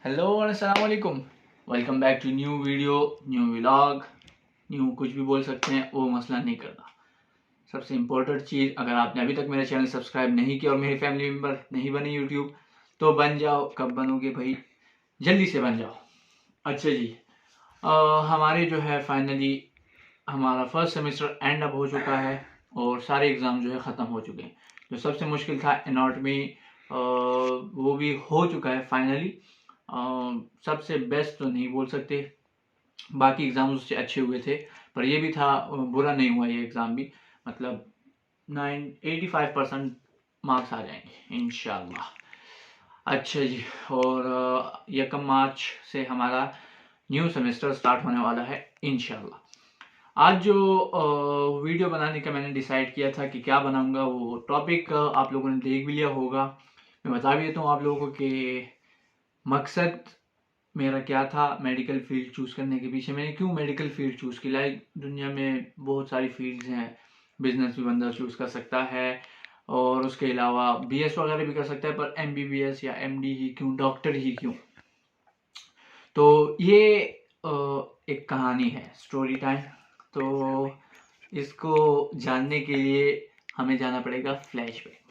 Hello और अस्सलाम वालेकुम। Welcome back to new video, new vlog. New कुछ भी बोल सकते हैं, वो मसला नहीं करना। सबसे इम्पोर्टेंट चीज़, अगर आपने अभी तक मेरा चैनल सब्सक्राइब नहीं किया और मेरी फैमिली मेम्बर नहीं बने यूट्यूब, तो बन जाओ। कब बनोगे भाई? जल्दी से बन जाओ। अच्छा जी, हमारे जो है फाइनली हमारा फर्स्ट सेमेस्टर एंड अप हो चुका है और सारे एग्ज़ाम जो है ख़त्म हो चुके हैं। जो सबसे मुश्किल था एनाटॉमी, वो भी हो चुका है फाइनली। सबसे बेस्ट तो नहीं बोल सकते, बाकी एग्ज़ाम उससे अच्छे हुए थे, पर ये भी था बुरा नहीं हुआ ये एग्ज़ाम भी। मतलब 85% मार्क्स आ जाएंगे इंशाल्लाह। अच्छा जी, और 1 मार्च से हमारा न्यू सेमेस्टर स्टार्ट होने वाला है इंशाल्लाह। आज जो वीडियो बनाने का मैंने डिसाइड किया था कि क्या बनाऊंगा, वो टॉपिक आप लोगों ने देख भी लिया होगा। मैं बता भी देता हूँ आप लोगों को कि मकसद मेरा क्या था मेडिकल फील्ड चूज़ करने के पीछे। मैंने क्यों मेडिकल फील्ड चूज़ की? लाइक दुनिया में बहुत सारी फील्ड्स हैं, बिजनेस भी बंदा चूज़ कर सकता है और उसके अलावा बीएस वगैरह भी कर सकता है, पर एमबीबीएस या एमडी ही क्यों, डॉक्टर ही क्यों? तो ये एक कहानी है, स्टोरी टाइम। तो इसको जानने के लिए हमें जाना पड़ेगा फ्लैशबैक में।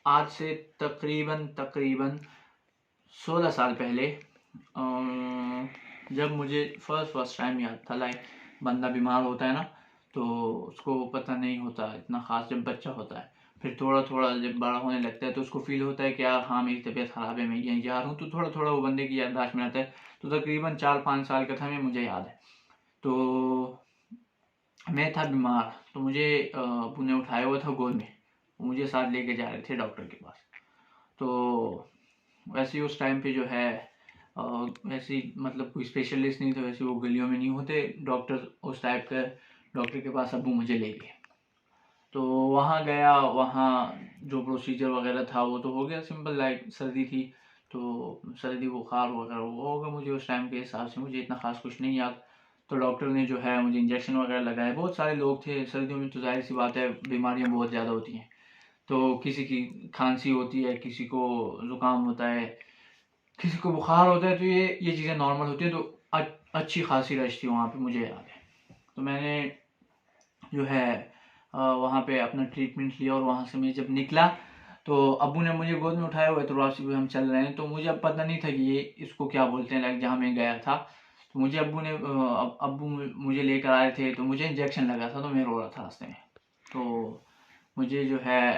आज से तकरीबन 16 साल पहले, जब मुझे फर्स्ट टाइम याद था, लाइक बंदा बीमार होता है ना, तो उसको पता नहीं होता इतना ख़ास जब बच्चा होता है। फिर थोड़ा थोड़ा जब बड़ा होने लगता है तो उसको फील होता है कि यार हाँ, मेरी तबीयत ख़राब है, मैं यहीं जा रहा हूँ। तो थोड़ा थोड़ा वो बंदे की याददाश्त में आता है। तो तकरीबन 4-5 साल का था मैं, मुझे याद है। तो मैं था बीमार, तो मुझे अब्बू ने उठाया हुआ था गोद में, मुझे साथ लेके जा रहे थे डॉक्टर के पास। तो वैसे ही उस टाइम पे जो है वैसे ही, मतलब कोई स्पेशलिस्ट नहीं थे, वैसे वो गलियों में नहीं होते डॉक्टर उस टाइप के। डॉक्टर के पास अब्बू मुझे ले गए। तो वहाँ गया, वहाँ जो प्रोसीजर वगैरह था वो तो हो गया सिंपल, लाइक सर्दी थी तो सर्दी बुखार वगैरह वो होगा मुझे उस टाइम के हिसाब से, मुझे इतना खास कुछ नहीं याद। तो डॉक्टर ने जो है मुझे इंजेक्शन वगैरह लगाए। बहुत सारे लोग थे, सर्दियों में तो जाहिर सी बात है बीमारियाँ बहुत ज़्यादा होती हैं। तो किसी की खांसी होती है, किसी को ज़ुकाम होता है, किसी को बुखार होता है। तो ये चीज़ें नॉर्मल होती हैं। तो अच्छी खासी रश थी वहाँ पे, मुझे याद है। तो मैंने जो है वहाँ पे अपना ट्रीटमेंट लिया और वहाँ से मैं जब निकला तो अब्बू ने मुझे गोद में उठाया हुआ है, तो रास्ते पे हम चल रहे हैं। तो मुझे अब पता नहीं था कि ये इसको क्या बोलते हैं, लाइक जहाँ मैं गया था। तो मुझे अब्बू मुझे लेकर आए थे, तो मुझे इंजेक्शन लगा था, तो मैं रो रहा था रास्ते में। तो मुझे जो है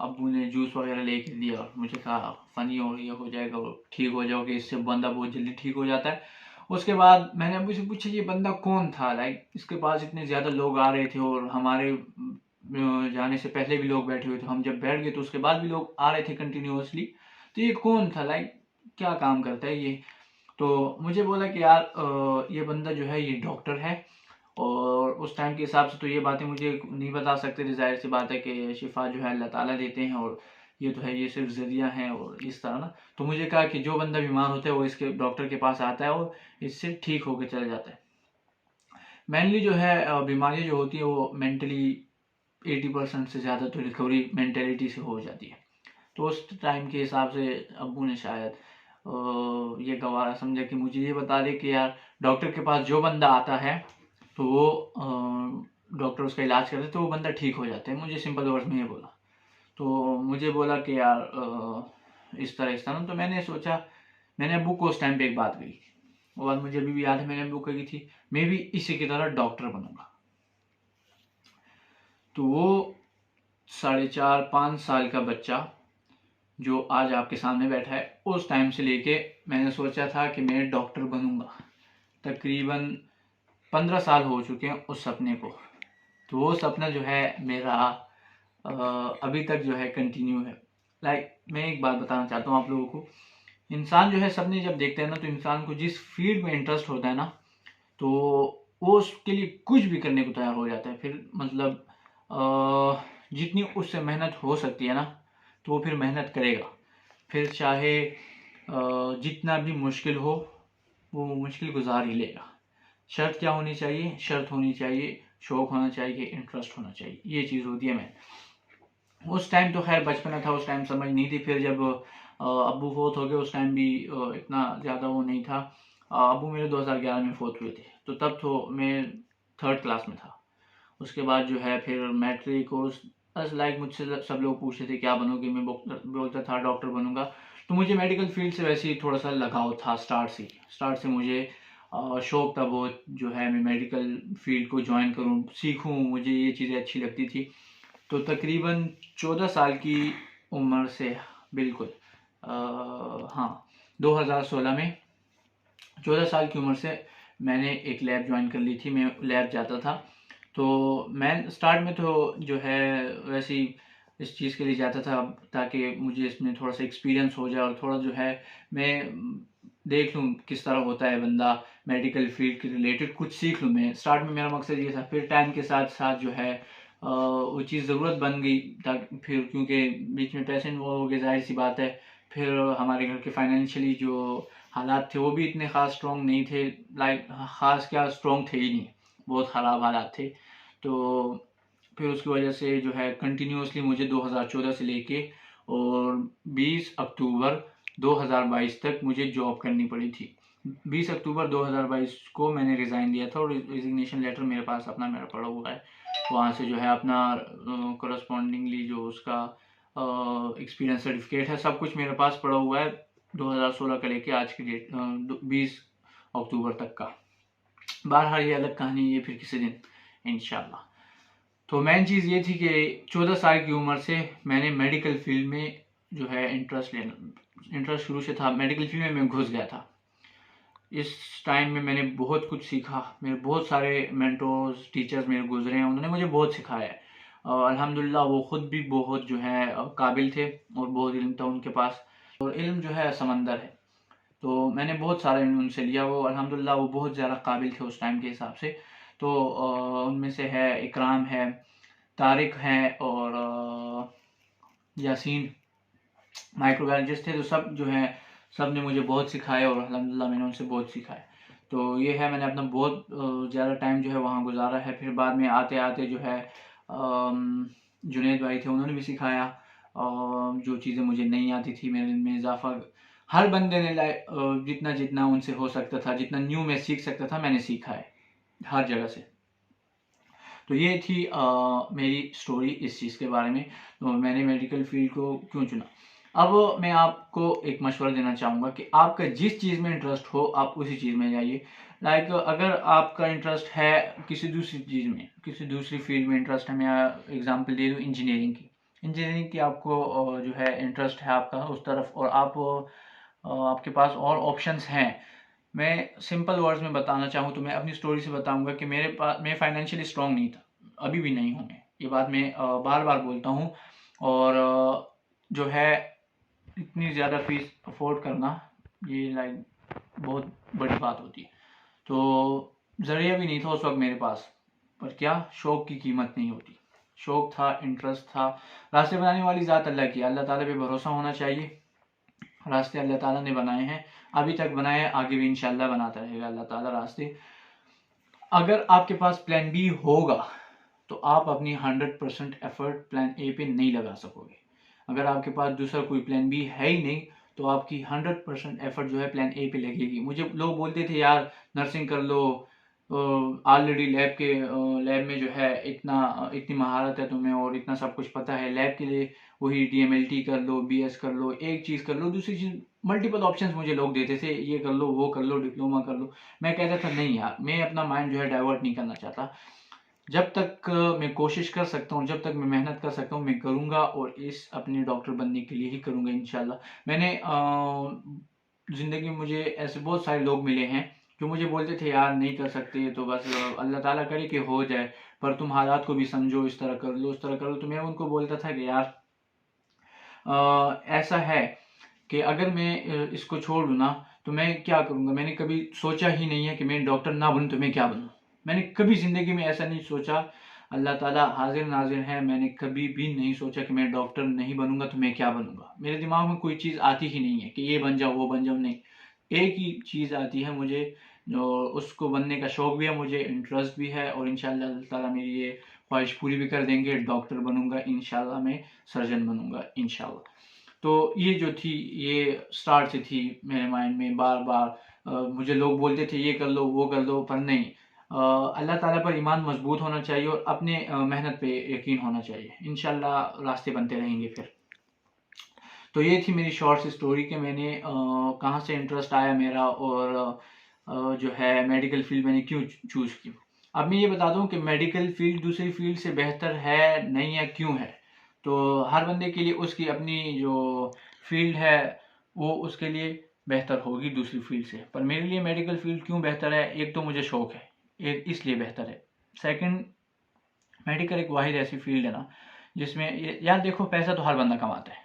अब्बू ने जूस वगैरह लेके दिया और मुझे कहा फ़नी हो, ये हो जाएगा, ठीक हो जाओगे, इससे बंदा बहुत जल्दी ठीक हो जाता है। उसके बाद मैंने अब्बू से पूछा ये बंदा कौन था, लाइक इसके पास इतने ज़्यादा लोग आ रहे थे और हमारे जाने से पहले भी लोग बैठे हुए थे। हम जब बैठ गए तो उसके बाद भी लोग आ रहे थे कंटिन्यूअसली। तो ये कौन था, लाइक क्या काम करता है ये? तो मुझे बोला कि यार ये बंदा जो है ये डॉक्टर है। और उस टाइम के हिसाब से तो ये बातें मुझे नहीं बता सकते थे, ज़ाहिर सी बात है कि शिफा जो है अल्लाह ताला देते हैं और ये तो है, ये सिर्फ ज़रिया है और इस तरह ना। तो मुझे कहा कि जो बंदा बीमार होता है वो इसके डॉक्टर के पास आता है और इससे ठीक होकर चला जाता है। मेनली जो है बीमारियाँ जो होती है वो मेंटली 80% से ज़्यादा तो रिकवरी मेंटेलिटी से हो जाती है। तो उस टाइम के हिसाब से अब्बू ने शायद ये गवारा समझा कि मुझे ये बता दे कि यार डॉक्टर के पास जो बंदा आता है तो वो डॉक्टर उसका इलाज करते तो वो बंदा ठीक हो जाता है। मुझे सिंपल वर्ड्स में ये बोला। तो मुझे बोला कि यार इस तरह तो मैंने सोचा, मैंने अब्बू को उस टाइम पे एक बात कही। वो बात मुझे अभी भी याद है, मैंने अब्बू को कही थी मैं भी इसी की तरह डॉक्टर बनूंगा। तो वो 4.5-5 साल का बच्चा जो आज आपके सामने बैठा है, उस टाइम से लेके मैंने सोचा था कि मैं डॉक्टर बनूंगा। तकरीबन 15 साल हो चुके हैं उस सपने को। तो वो सपना जो है मेरा अभी तक जो है कंटिन्यू है। लाइक मैं एक बात बताना चाहता हूँ आप लोगों को, इंसान जो है सपने जब देखते हैं ना, तो इंसान को जिस फील्ड में इंटरेस्ट होता है ना, तो वो उसके लिए कुछ भी करने को तैयार हो जाता है। फिर मतलब जितनी उससे मेहनत हो सकती है ना, तो वो फिर मेहनत करेगा। फिर चाहे जितना भी मुश्किल हो, वो मुश्किल गुजार ही लेगा। शर्त क्या होनी चाहिए? शर्त होनी चाहिए, शौक होना चाहिए, इंटरेस्ट होना चाहिए। ये चीज़ होती है। मैं उस टाइम तो खैर बचपना था, उस टाइम समझ नहीं थी। फिर जब अब्बू फोत हो गए उस टाइम भी इतना ज़्यादा वो नहीं था। अब्बू मेरे 2011 में फोत हुए थे, तो तब तो मैं थर्ड क्लास में था। उसके बाद जो है फिर मैट्रिक कोर्स, बस लाइक मुझसे सब लोग पूछते थे क्या बनोगे, मैं बोलता था डॉक्टर बनूंगा। तो मुझे मेडिकल फील्ड से वैसे ही थोड़ा सा लगाव था स्टार्ट से मुझे शौक था बहुत, जो है मैं मेडिकल फील्ड को ज्वाइन करूं, सीखूं, मुझे ये चीज़ें अच्छी लगती थी। तो तकरीबन 14 साल की उम्र से, बिल्कुल हाँ, 2016 में 14 साल की उम्र से मैंने एक लैब ज्वाइन कर ली थी, मैं लैब जाता था। तो मैं स्टार्ट में तो जो है वैसे ही इस चीज़ के लिए जाता था ताकि मुझे इसमें थोड़ा सा एक्सपीरियंस हो जाए और थोड़ा जो है मैं देख लूँ किस तरह होता है बंदा, मेडिकल फील्ड के रिलेटेड कुछ सीख लूँ। मैं स्टार्ट में मेरा मकसद ये था, फिर टाइम के साथ साथ जो है वो चीज़ ज़रूरत बन गई, ताकि फिर क्योंकि बीच में पैसे इन्वॉल्व हो गए, जाहिर सी बात है। फिर हमारे घर के फाइनेंशियली जो हालात थे वो भी इतने ख़ास स्ट्रॉन्ग नहीं थे, लाइक ख़ास क्या, स्ट्रॉन्ग थे ही नहीं, बहुत ख़राब हालात थे। तो फिर उसकी वजह से जो है कंटिन्यूसली मुझे 2014 से लेके और 20 अक्टूबर 2022 तक मुझे जॉब करनी पड़ी थी। 20 अक्टूबर 2022 को मैंने रिज़ाइन दिया था और रिजिग्नेशन लेटर मेरे पास अपना मेरा पड़ा हुआ है। वहाँ से जो है अपना करस्पॉन्डिंगली जो उसका एक्सपीरियंस सर्टिफिकेट है, सब कुछ मेरे पास पड़ा हुआ है 2016 का लेके आज की डेट 20 अक्टूबर तक का। बहरहाल ये अलग कहानी, ये फिर किसी दिन इंशाल्लाह। तो मेन चीज़ ये थी कि 14 साल की उम्र से मैंने मेडिकल फील्ड में जो है इंटरेस्ट शुरू से था, मेडिकल फील्ड में मैं घुस गया था। इस टाइम में मैंने बहुत कुछ सीखा, मेरे बहुत सारे मेंटोर्स टीचर्स मेरे गुजरे हैं, उन्होंने मुझे बहुत सिखाया है। और अल्हम्दुलिल्लाह वो ख़ुद भी बहुत जो है काबिल थे और बहुत इल्म था उनके पास, और इल्म जो है समंदर है। तो मैंने बहुत सारे उनसे लिया, वो अल्हम्दुलिल्लाह वो बहुत ज़्यादा काबिल थे उस टाइम के हिसाब से। तो उनमें से है इकराम है, तारिक हैं और यासीन, माइक्रोबायोलॉजिस्ट थे। तो सब जो है सब ने मुझे बहुत सिखाया और अल्हम्दुलिल्लाह मैंने उनसे बहुत सीखा है। तो ये है, मैंने अपना बहुत ज़्यादा टाइम जो है वहाँ गुजारा है। फिर बाद में आते आते जो है जुनैद भाई थे, उन्होंने भी सिखाया जो चीज़ें मुझे नहीं आती थी, मेरे में इजाफा हर बंदे ने जितना जितना उनसे हो सकता था, जितना न्यू मैं सीख सकता था, मैंने सीखा है हर जगह से। तो ये थी मेरी स्टोरी इस चीज़ के बारे में, तो मैंने मेडिकल फील्ड को क्यों चुना। अब मैं आपको एक मशवरा देना चाहूँगा कि आपका जिस चीज़ में इंटरेस्ट हो आप उसी चीज़ में जाइए। लाइक अगर आपका इंटरेस्ट है किसी दूसरी चीज़ में, किसी दूसरी फील्ड में इंटरेस्ट है, मैं एग्जांपल दे दूँ इंजीनियरिंग की आपको जो है इंटरेस्ट है आपका उस तरफ, और आपके पास और ऑप्शंस हैं। मैं सिंपल वर्ड्स में बताना चाहूँ तो मैं अपनी स्टोरी से बताऊंगा कि मेरे पास, मैं फाइनेंशियली स्ट्रांग नहीं था, अभी भी नहीं हूँ मैं, ये बात मैं बार बार बोलता हूँ। और जो है इतनी ज़्यादा फीस अफोर्ड करना, ये लाइक बहुत बड़ी बात होती है। तो ज़रिया भी नहीं था उस वक्त मेरे पास, पर क्या, शौक की कीमत नहीं होती। शौक था, इंटरेस्ट था, रास्ते बनाने वाली ज़ात अल्लाह की, अल्लाह ताला पे भरोसा होना चाहिए। रास्ते अल्लाह ताला ने बनाए हैं, अभी तक बनाए, आगे भी इंशाल्लाह बनाता रहेगा अल्लाह ताला रास्ते। अगर आपके पास प्लान बी होगा तो आप अपनी 100% एफर्ट प्लान ए पे नहीं लगा सकोगे। अगर आपके पास दूसरा कोई प्लान बी है ही नहीं तो आपकी 100% एफर्ट जो है प्लान ए पे लगेगी। मुझे लोग बोलते थे यार नर्सिंग कर लो, ऑलरेडी लैब में जो है इतनी महारत है तुम्हें और इतना सब कुछ पता है, लैब के लिए वही DMLT कर लो, BS कर लो, एक चीज़ कर लो, दूसरी चीज़, मल्टीपल ऑप्शंस मुझे लोग देते थे, ये कर लो, वो कर लो, डिप्लोमा कर लो। मैं कहता था नहीं यार, मैं अपना माइंड जो है डाइवर्ट नहीं करना चाहता। जब तक मैं कोशिश कर सकता हूँ, जब तक मैं मेहनत कर सकता हूँ, मैं करूँगा और इस अपने डॉक्टर बनने के लिए ही करूँगा इंशाल्लाह। मैंने ज़िंदगी में मुझे ऐसे बहुत सारे लोग मिले हैं जो मुझे बोलते थे यार नहीं कर सकते, तो बस अल्लाह ताला करे कि हो जाए, पर तुम हालात को भी समझो, इस तरह कर लो, उस तरह कर लो। तो मैं उनको बोलता था कि यार ऐसा है कि अगर मैं इसको छोड़ दूँ ना तो मैं क्या करूँगा। मैंने कभी सोचा ही नहीं है कि मैं डॉक्टर ना बनूँ तो मैं क्या बनूँ। मैंने कभी ज़िंदगी में ऐसा नहीं सोचा, अल्लाह ताला हाजिर नाजिर है, मैंने कभी भी नहीं सोचा कि मैं डॉक्टर नहीं बनूंगा तो मैं क्या बनूंगा। मेरे दिमाग में कोई चीज़ आती ही नहीं है कि ये बन जाओ वो बन जाओ, नहीं। एक ही चीज़ आती है मुझे, जो उसको बनने का शौक भी है मुझे, इंटरेस्ट भी है, और इंशाल्लाह अल्लाह ताला मेरी ये ख्वाहिश पूरी भी कर देंगे। डॉक्टर बनूंगा इंशाल्लाह, मैं सर्जन बनूंगा इंशाल्लाह। तो ये जो थी, ये स्टार्ट से थी मेरे माइंड में बार बार। मुझे लोग बोलते थे ये कर लो वो कर लो, पर नहीं, अल्लाह ताला पर ईमान मजबूत होना चाहिए और अपने मेहनत पे यकीन होना चाहिए। इंशाल्लाह रास्ते बनते रहेंगे फिर। तो ये थी मेरी शॉर्ट सी स्टोरी कि मैंने कहाँ से इंटरेस्ट आया मेरा, और जो है मेडिकल फील्ड मैंने क्यों चूज़ की। अब मैं ये बता दूं कि मेडिकल फील्ड दूसरी फील्ड से बेहतर है नहीं है, क्यों है। तो हर बंदे के लिए उसकी अपनी जो फील्ड है वो उसके लिए बेहतर होगी दूसरी फील्ड से। पर मेरे लिए मेडिकल फील्ड क्यों बेहतर है, एक तो मुझे शौक है, एक इसलिए बेहतर है। सेकंड, मेडिकल एक वाहिद ऐसी फील्ड है ना जिसमें यार देखो, पैसा तो हर बंदा कमाता है,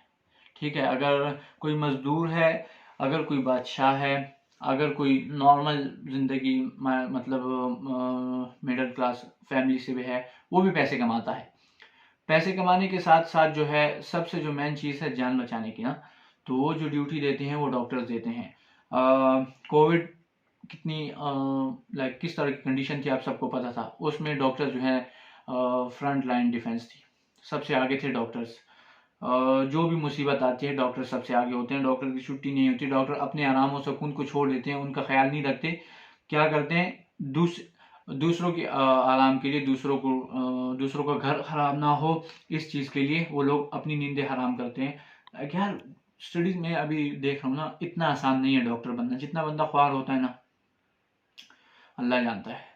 ठीक है। अगर कोई मजदूर है, अगर कोई बादशाह है, अगर कोई नॉर्मल जिंदगी मतलब मिडिल क्लास फैमिली से भी है, वो भी पैसे कमाता है। पैसे कमाने के साथ साथ जो है सबसे जो मेन चीज़ है जान बचाने की ना, तो वो जो ड्यूटी देते हैं वो डॉक्टर्स देते हैं। कोविड कितनी लाइक किस तरह की कंडीशन थी आप सबको पता था, उसमें डॉक्टर जो है फ्रंट लाइन डिफेंस थी, सबसे आगे थे डॉक्टर्स। जो भी मुसीबत आती है डॉक्टर सबसे आगे होते हैं, डॉक्टर की छुट्टी नहीं होती, डॉक्टर अपने आराम और सुकून को छोड़ देते हैं, उनका ख्याल नहीं रखते। क्या करते हैं, दूसरों के आराम के लिए, दूसरों का घर खराब ना हो, इस चीज़ के लिए वो लोग अपनी नींदें हराम करते हैं। यार स्टडीज में अभी देख रहा हूँ ना, इतना आसान नहीं है डॉक्टर बनना, जितना बंदा ख्वार होता है ना अल्लाह जानता है।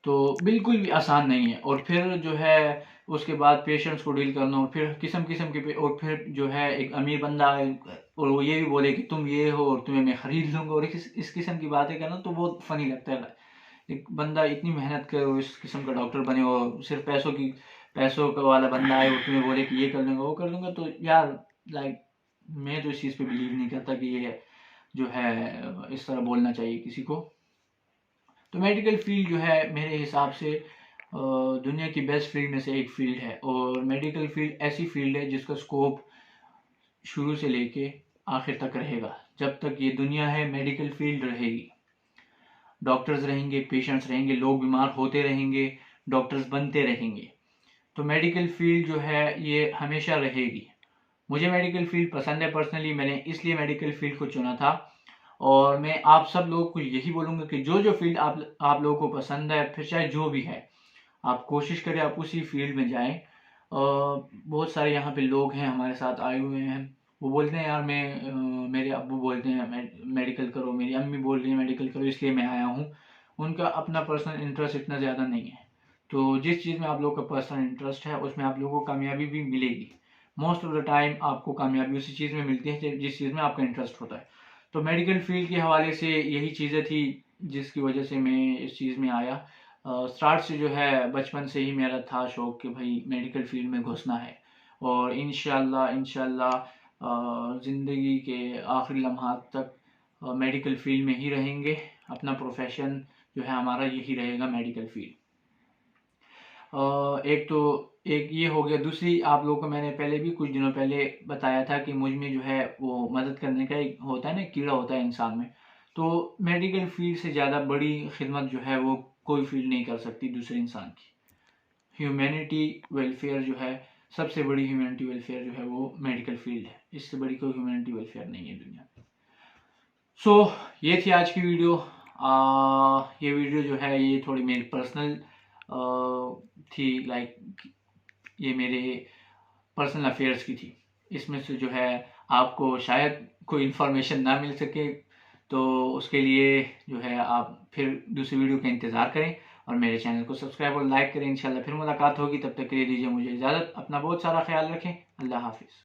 तो बिल्कुल भी आसान नहीं है। और फिर जो है उसके बाद पेशेंट्स को डील करना, और फिर किस्म किस्म के और फिर जो है एक अमीर बंदा है और वो ये भी बोले कि तुम ये हो और तुम्हें मैं खरीद लूंगा, और इस किस्म की बातें करना तो बहुत फनी लगता है। एक बंदा इतनी मेहनत करे और इस किस्म का डॉक्टर बने, और सिर्फ पैसों का वाला बंदा है, वो तुम्हें बोले कि ये कर लूंगा वो कर लूंगा, तो यार लाइक मैं तो इस चीज़ पे बिलीव नहीं करता कि ये जो है इस तरह बोलना चाहिए किसी को। तो मेडिकल फील्ड जो है मेरे हिसाब से दुनिया की बेस्ट फील्ड में से एक फील्ड है। और मेडिकल फील्ड ऐसी फील्ड है जिसका स्कोप शुरू से लेके आखिर तक रहेगा। जब तक ये दुनिया है मेडिकल फील्ड रहेगी, डॉक्टर्स रहेंगे, पेशेंट्स रहेंगे, लोग बीमार होते रहेंगे, डॉक्टर्स बनते रहेंगे। तो मेडिकल फील्ड जो है ये हमेशा रहेगी। मुझे मेडिकल फील्ड पसंद है, पर्सनली मैंने इसलिए मेडिकल फील्ड को चुना था। और मैं आप सब लोगों को यही बोलूँगा कि जो जो फील्ड आप लोगों को पसंद है, फिर चाहे जो भी है, आप कोशिश करें आप उसी फील्ड में जाएं। बहुत सारे यहाँ पे लोग हैं हमारे साथ आए हुए हैं, वो बोलते हैं यार मेरे अब्बू बोलते हैं मेडिकल करो, मेरी अम्मी बोल रही है मेडिकल करो, इसलिए मैं आया हूँ। उनका अपना पर्सनल इंटरेस्ट इतना ज़्यादा नहीं है। तो जिस चीज़ में आप लोग का पर्सनल इंटरेस्ट है उसमें आप लोगों को कामयाबी भी मिलेगी। मोस्ट ऑफ द टाइम आपको कामयाबी उसी चीज़ में मिलती है जिस चीज़ में आपका इंटरेस्ट होता है। तो मेडिकल फील्ड के हवाले से यही चीज़ें थी जिसकी वजह से मैं इस चीज़ में आया। स्टार्ट से जो है बचपन से ही मेरा था शौक कि भाई मेडिकल फील्ड में घुसना है, और इंशाल्लाह ज़िंदगी के आखिरी लम्हात तक मेडिकल फील्ड में ही रहेंगे। अपना प्रोफेशन जो है हमारा यही रहेगा, मेडिकल फील्ड। एक तो एक ये हो गया। दूसरी, आप लोगों को मैंने पहले भी कुछ दिनों पहले बताया था कि मुझ में जो है वो मदद करने का एक होता है ना, कीड़ा होता है इंसान में। तो मेडिकल फील्ड से ज़्यादा बड़ी खिदमत जो है वो कोई फील्ड नहीं कर सकती दूसरे इंसान की। ह्यूमैनिटी वेलफेयर जो है, सबसे बड़ी ह्यूमैनिटी वेलफेयर जो है वो मेडिकल फील्ड है। इससे बड़ी कोई ह्यूमैनिटी वेलफेयर नहीं है दुनिया में। सो ये थी आज की वीडियो। ये वीडियो जो है ये थोड़ी मेरी पर्सनल थी, लाइक ये मेरे पर्सनल अफेयर्स की थी। इसमें से जो है आपको शायद कोई इन्फॉर्मेशन ना मिल सके, तो उसके लिए जो है आप फिर दूसरी वीडियो का इंतज़ार करें और मेरे चैनल को सब्सक्राइब और लाइक करें। इंशाल्लाह फिर मुलाकात होगी, तब तक के लिए दीजिए मुझे इजाज़त। अपना बहुत सारा ख्याल रखें। अल्लाह हाफिज़।